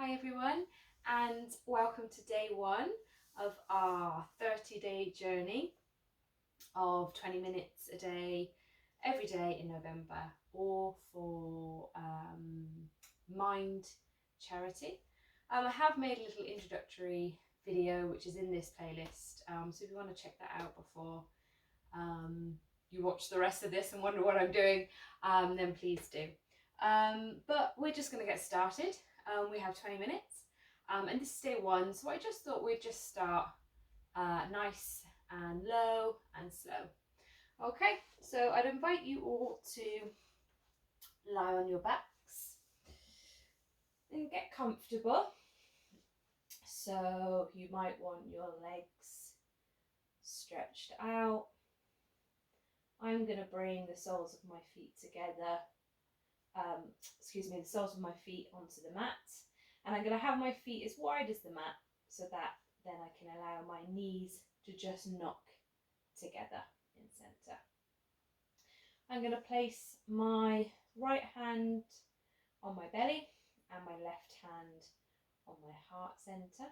Hi everyone, and welcome to day one of our 30-day journey of 20 minutes a day, every day in November, all for Mind Charity. I have made a little introductory video which is in this playlist, so if you want to check that out before you watch the rest of this and wonder what I'm doing, then please do. But we're just going to get started. We have 20 minutes and this is day one, so I just thought we'd just start nice and low and slow. Okay, so I'd invite you all to lie on your backs and get comfortable. So you might want your legs stretched out. I'm going to bring the soles of my feet together, the soles of my feet onto the mat. And I'm going to have my feet as wide as the mat so that then I can allow my knees to just knock together in centre. I'm going to place my right hand on my belly and my left hand on my heart centre.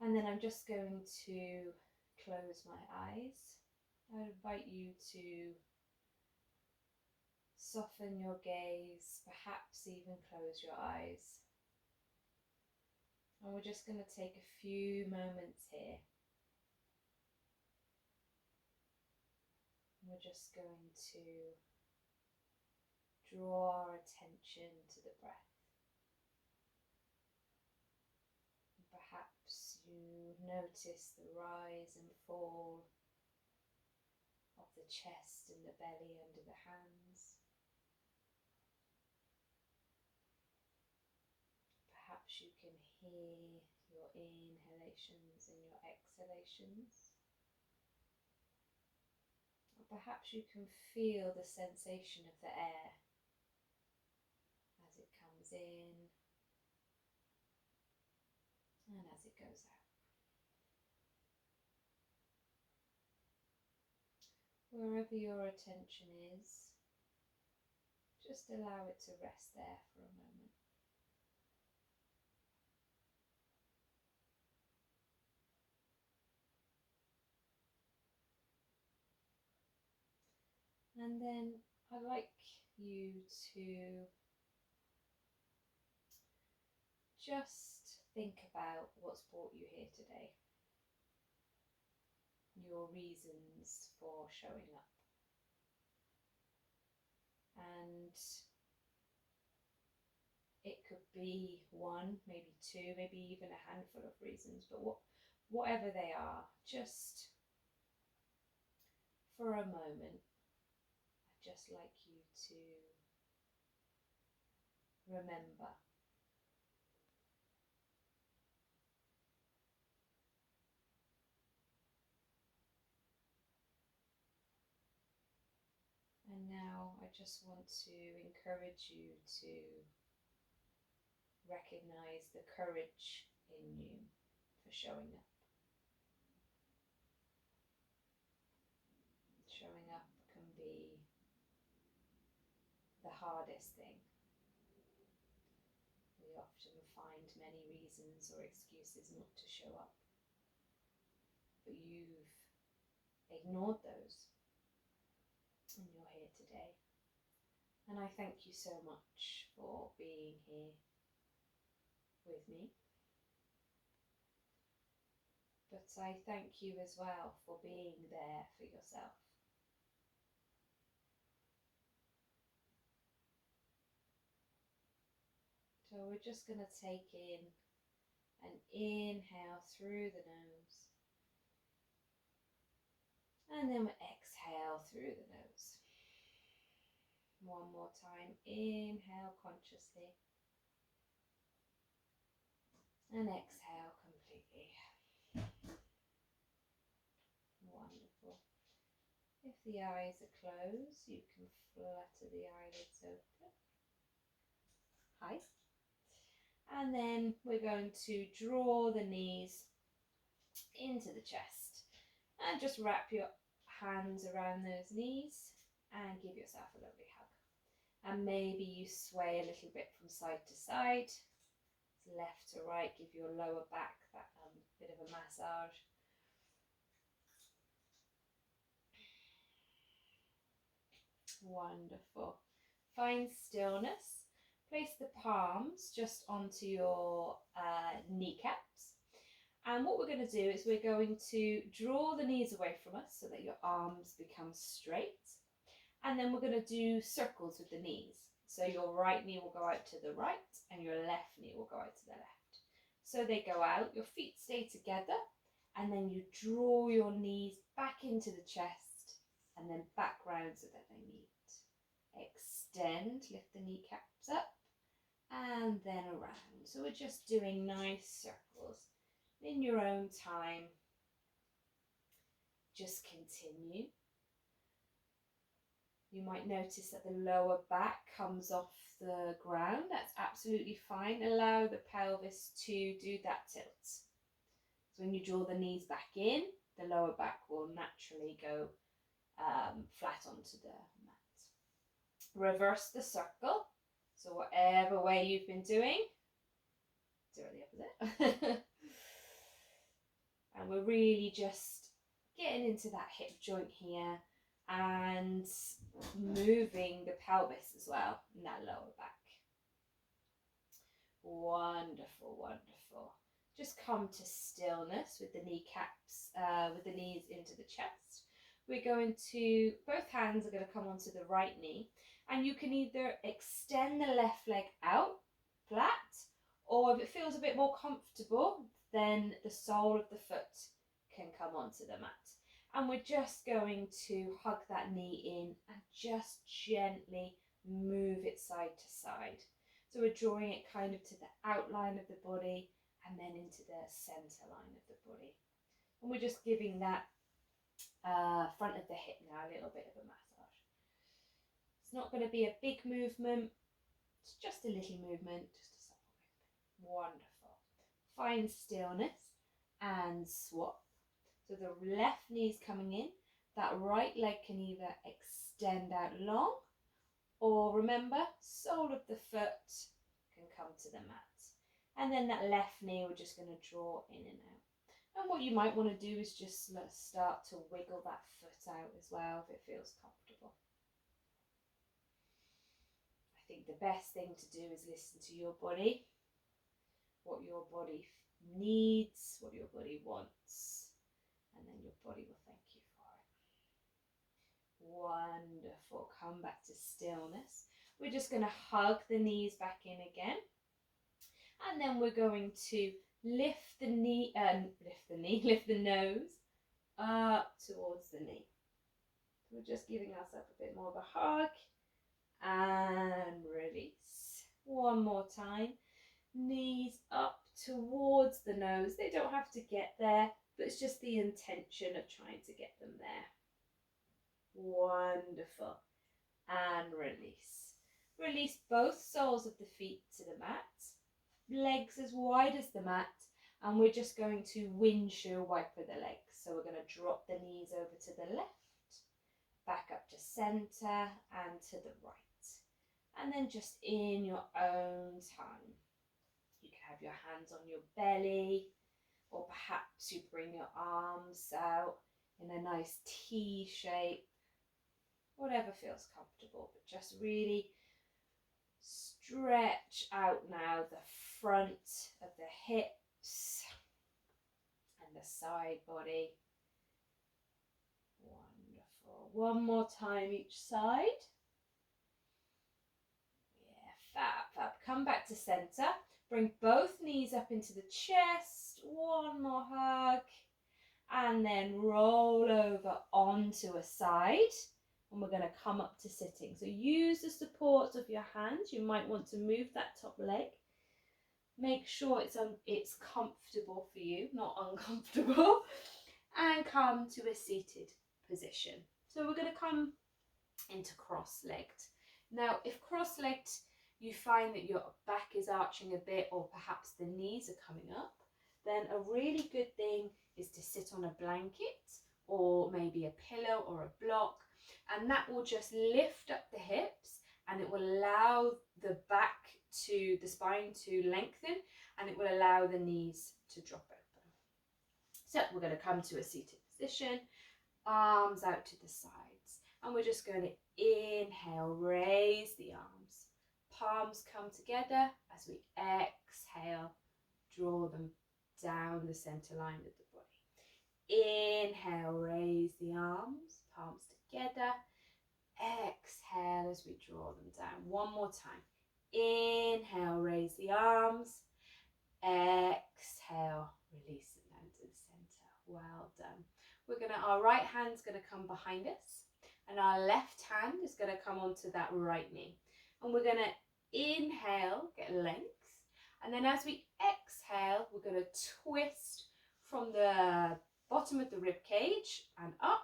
And then I'm just going to close my eyes. I invite you to soften your gaze, perhaps even close your eyes. And we're just going to take a few moments here. We're just going to draw our attention to the breath. And perhaps you notice the rise and fall of the chest and the belly under the hands. Perhaps you can hear your inhalations and your exhalations. Or perhaps you can feel the sensation of the air as it comes in and as it goes out. Wherever your attention is, just allow it to rest there for a moment. And then I'd like you to just think about what's brought you here today, your reasons for showing up. And it could be one, maybe two, maybe even a handful of reasons, but whatever they are, just for a moment, I'd just like you to remember. And now I just want to encourage you to recognize the courage in you for showing up. Showing up can be the hardest thing. We often find many reasons or excuses not to show up, but you've ignored those and you're here today. And I thank you so much for being here with me. But I thank you as well for being there for yourself. So we're just going to take in an inhale through the nose. And then we exhale through the nose. One more time, inhale consciously. And exhale completely. Wonderful. If the eyes are closed, you can flutter the eyelids open. Hi. And then we're going to draw the knees into the chest. And just wrap your hands around those knees and give yourself a lovely hug. And maybe you sway a little bit from side to side, left to right, give your lower back that bit of a massage. Wonderful. Find stillness. Place the palms just onto your kneecaps. And what we're going to do is we're going to draw the knees away from us so that your arms become straight. And then we're going to do circles with the knees. So your right knee will go out to the right and your left knee will go out to the left. So they go out, your feet stay together, and then you draw your knees back into the chest and then back round so that they meet. Extend, lift the kneecaps up and then around. So we're just doing nice circles in your own time. Just continue. You might notice that the lower back comes off the ground. That's absolutely fine. Allow the pelvis to do that tilt. So when you draw the knees back in, the lower back will naturally go flat onto the mat. Reverse the circle. So whatever way you've been doing, do it the opposite. And we're really just getting into that hip joint here and moving the pelvis as well in that lower back. Wonderful, wonderful. Just come to stillness with the kneecaps, with the knees into the chest. We're going to, both hands are going to come onto the right knee, and you can either extend the left leg out flat, or if it feels a bit more comfortable, then the sole of the foot can come onto the mat. And we're just going to hug that knee in and just gently move it side to side. So we're drawing it kind of to the outline of the body and then into the center line of the body. And we're just giving that front of the hip now a little bit of a massage. It's not going to be a big movement. It's just a little movement, just a subtle movement. Wonderful. Find stillness and swap. So the left knee is coming in, that right leg can either extend out long, or remember, sole of the foot can come to the mat. And then that left knee, we're just going to draw in and out. And what you might want to do is just start to wiggle that foot out as well if it feels comfortable. I think the best thing to do is listen to your body, what your body needs, what your body wants. And then your body will thank you for it. Wonderful. Come back to stillness. We're just going to hug the knees back in again. And then we're going to lift the nose up towards the knee. We're just giving ourselves a bit more of a hug and release. One more time. Knees up towards the nose. They don't have to get there, but it's just the intention of trying to get them there. Wonderful. And release. Release both soles of the feet to the mat. Legs as wide as the mat. And we're just going to windshield wiper the legs. So we're going to drop the knees over to the left, back up to center and to the right. And then just in your own time. You can have your hands on your belly, or perhaps you bring your arms out in a nice T shape, whatever feels comfortable, but just really stretch out now the front of the hips and the side body. Wonderful. One more time each side. Yeah, fab, fab. Come back to center. Bring both knees up into the chest. One more hug. And then roll over onto a side. And we're going to come up to sitting. So use the supports of your hands. You might want to move that top leg. Make sure it's comfortable for you, not uncomfortable. And come to a seated position. So we're going to come into cross-legged. Now, if cross-legged, you find that your back is arching a bit, or perhaps the knees are coming up, then a really good thing is to sit on a blanket or maybe a pillow or a block, and that will just lift up the hips and it will allow the spine to lengthen, and it will allow the knees to drop open. So we're going to come to a seated position, arms out to the sides, and we're just going to inhale, raise the arms, palms come together. As we exhale, draw them down the center line of the body. Inhale, raise the arms, palms together. Exhale as we draw them down. One more time. Inhale, raise the arms. Exhale, release them down to the center. Well done. Our right hand's gonna come behind us, and our left hand is gonna come onto that right knee. And we're gonna inhale, get length, and then as we exhale, we're gonna twist from the bottom of the rib cage and up.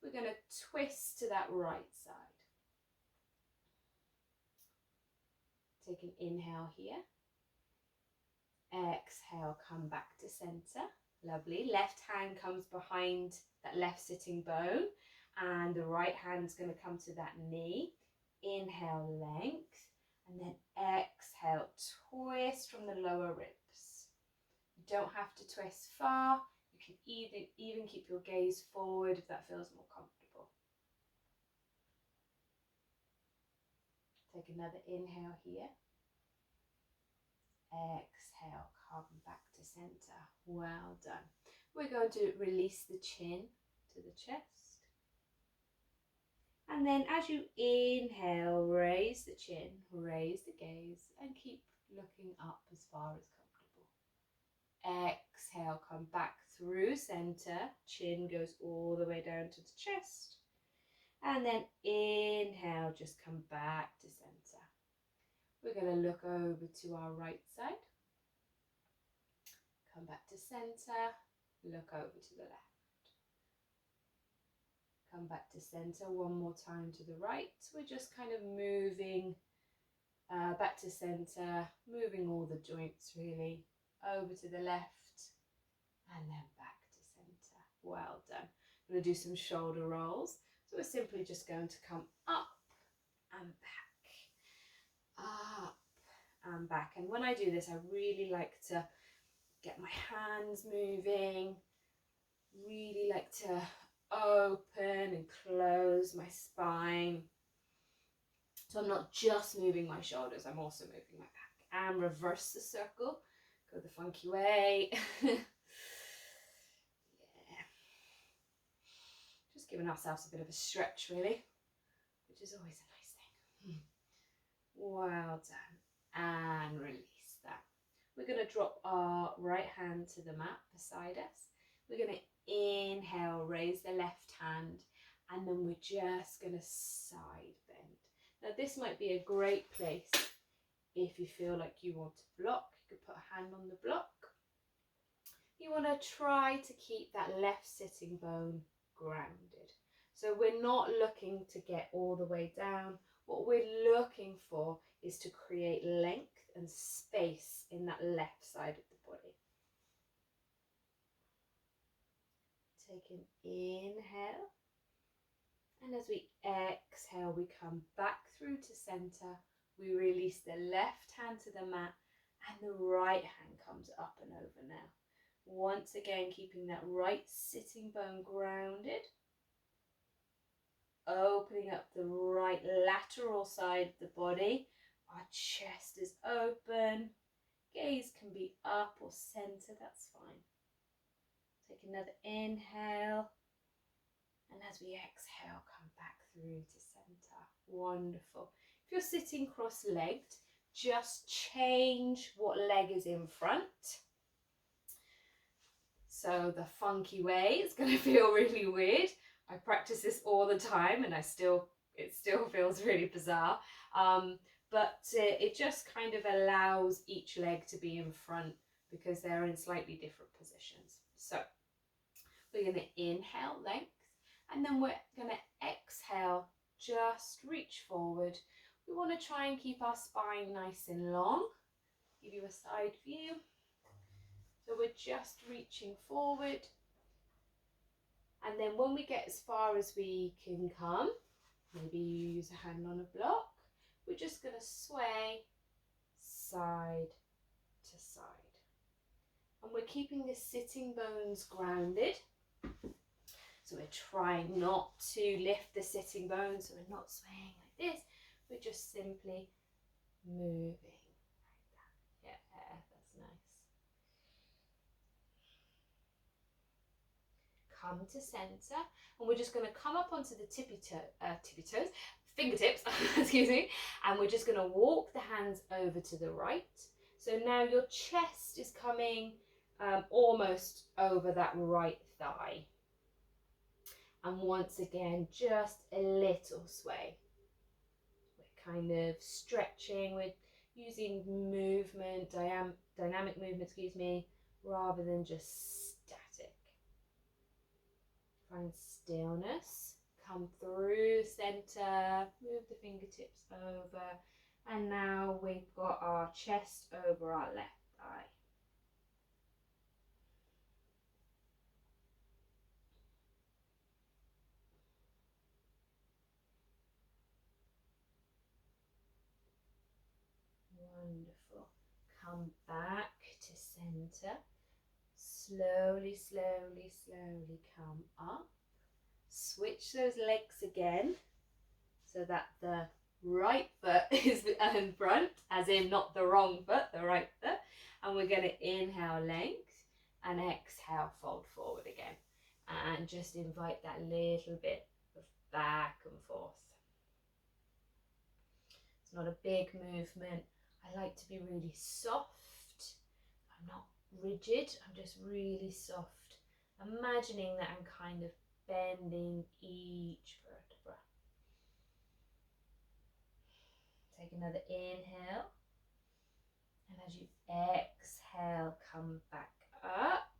We're going to twist to that right side. Take an inhale here. Exhale, come back to center. Lovely. Left hand comes behind that left sitting bone, and the right hand's going to come to that knee. Inhale, length, and then exhale, twist from the lower ribs. You don't have to twist far. You can even keep your gaze forward if that feels more comfortable. Take another inhale here. Exhale, come back to center. Well done. We're going to release the chin to the chest. And then as you inhale, raise the chin, raise the gaze, and keep looking up as far as comfortable. Exhale, come back through center, chin goes all the way down to the chest, and then inhale, just come back to center. We're going to look over to our right side, come back to center, look over to the left, come back to center one more time to the right. We're just kind of moving back to center, moving all the joints really, over to the left, and then back to center. Well done. I'm going to do some shoulder rolls. So we're simply just going to come up and back, up and back. And when I do this, I really like to get my hands moving, really like to open and close my spine. So I'm not just moving my shoulders, I'm also moving my back. And reverse the circle, go the funky way. Giving ourselves a bit of a stretch really, which is always a nice thing. Well done, and release that. We're going to drop our right hand to the mat beside us. We're going to inhale, raise the left hand, and then we're just going to side bend. Now this might be a great place if you feel like you want to block. You could put a hand on the block. You want to try to keep that left sitting bone grounded. So we're not looking to get all the way down. What we're looking for is to create length and space in that left side of the body. Take an inhale, and as we exhale, we come back through to center. We release the left hand to the mat, and the right hand comes up and over now. Once again, keeping that right sitting bone grounded. Opening up the right lateral side of the body. Our chest is open. Gaze can be up or center, that's fine. Take another inhale. And as we exhale, come back through to center. Wonderful. If you're sitting cross-legged, just change what leg is in front. So the funky way, it's going to feel really weird. I practice this all the time and it still feels really bizarre. But it just kind of allows each leg to be in front because they're in slightly different positions. So we're going to inhale length, and then we're going to exhale, just reach forward. We want to try and keep our spine nice and long. Give you a side view. So we're just reaching forward. And then when we get as far as we can come, maybe you use a hand on a block, we're just going to sway side to side. And we're keeping the sitting bones grounded. So we're trying not to lift the sitting bones, so we're not swaying like this. We're just simply moving like that. Yeah, that's nice. Come to center, and we're just going to come up onto the fingertips, excuse me, and we're just going to walk the hands over to the right. So now your chest is coming almost over that right thigh. And once again, just a little sway. We're kind of stretching, we're using movement, dynamic movement, excuse me, rather than just static. Find stillness, come through center, move the fingertips over, and now we've got our chest over our left thigh. Wonderful. Come back to center. Slowly, slowly, slowly come up. Switch those legs again so that the right foot is in front, as in not the wrong foot, the right foot. And we're going to inhale length and exhale fold forward again. And just invite that little bit of back and forth. It's not a big movement. I like to be really soft. I'm not rigid, I'm just really soft. Imagining that I'm kind of bending each vertebra. Take another inhale. And as you exhale, come back up.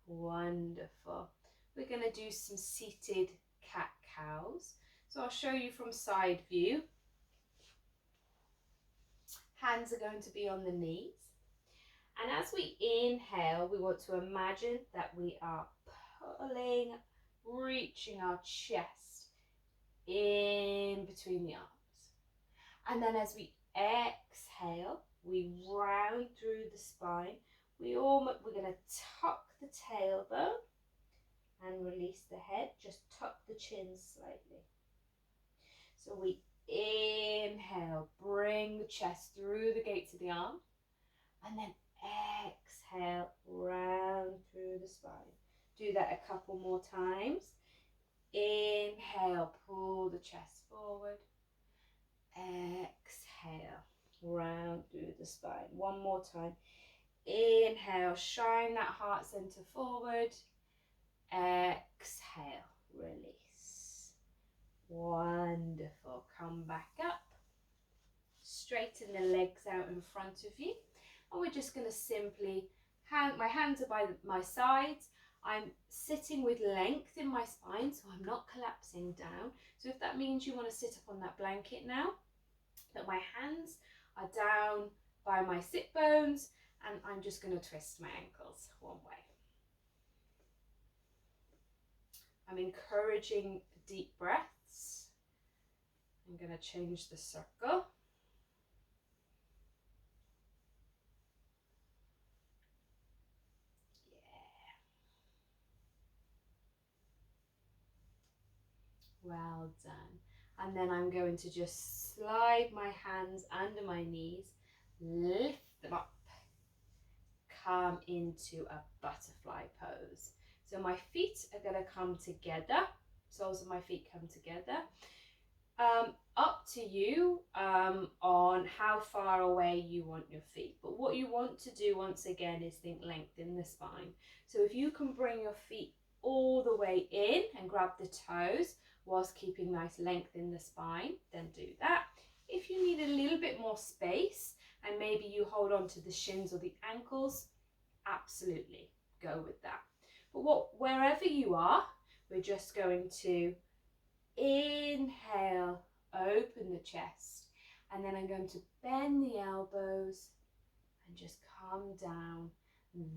Wonderful. We're going to do some seated cat-cows. So I'll show you from side view. Hands are going to be on the knees. And as we inhale, we want to imagine that we are pulling, reaching our chest in between the arms. And then as we exhale, we round through the spine. We're going to tuck the tailbone and release the head. Just tuck the chin slightly. So we inhale, bring the chest through the gates of the arm, and then exhale, round through the spine. Do that a couple more times. Inhale, pull the chest forward. Exhale, round through the spine. One more time. Inhale, shine that heart center forward. Exhale, release. Wonderful. Come back up. Straighten the legs out in front of you. And we're just going to simply, my hands are by my sides. I'm sitting with length in my spine, so I'm not collapsing down. So if that means you want to sit up on that blanket now, that my hands are down by my sit bones, and I'm just going to twist my ankles one way. I'm encouraging deep breaths. I'm going to change the circle. Well done. And then I'm going to just slide my hands under my knees, lift them up, come into a butterfly pose. So my feet are going to come together, soles of my feet come together. Up to you on how far away you want your feet. But what you want to do once again is think lengthen the spine. So if you can bring your feet all the way in and grab the toes whilst keeping nice length in the spine, then do that. If you need a little bit more space and maybe you hold on to the shins or the ankles, absolutely go with that. But wherever you are, we're just going to inhale, open the chest, and then I'm going to bend the elbows and just come down.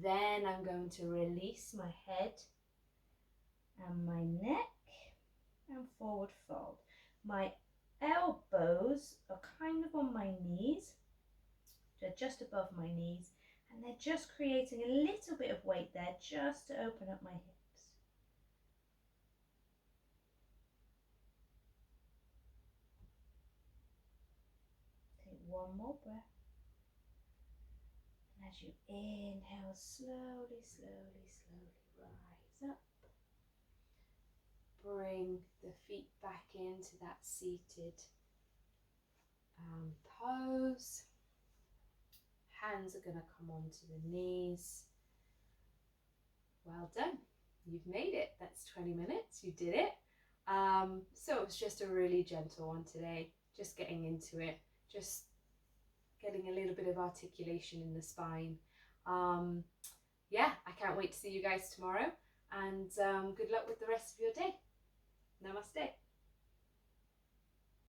Then I'm going to release my head and my neck and forward fold. My elbows are kind of on my knees. They're just above my knees, and they're just creating a little bit of weight there just to open up my hips. Take one more breath. And as you inhale, slowly, slowly, slowly rise up. Bring the feet back into that seated pose. Hands are going to come onto the knees. Well done. You've made it. That's 20 minutes. You did it. So it was just a really gentle one today. Just getting into it. Just getting a little bit of articulation in the spine. Yeah, I can't wait to see you guys tomorrow. And good luck with the rest of your day. Namaste.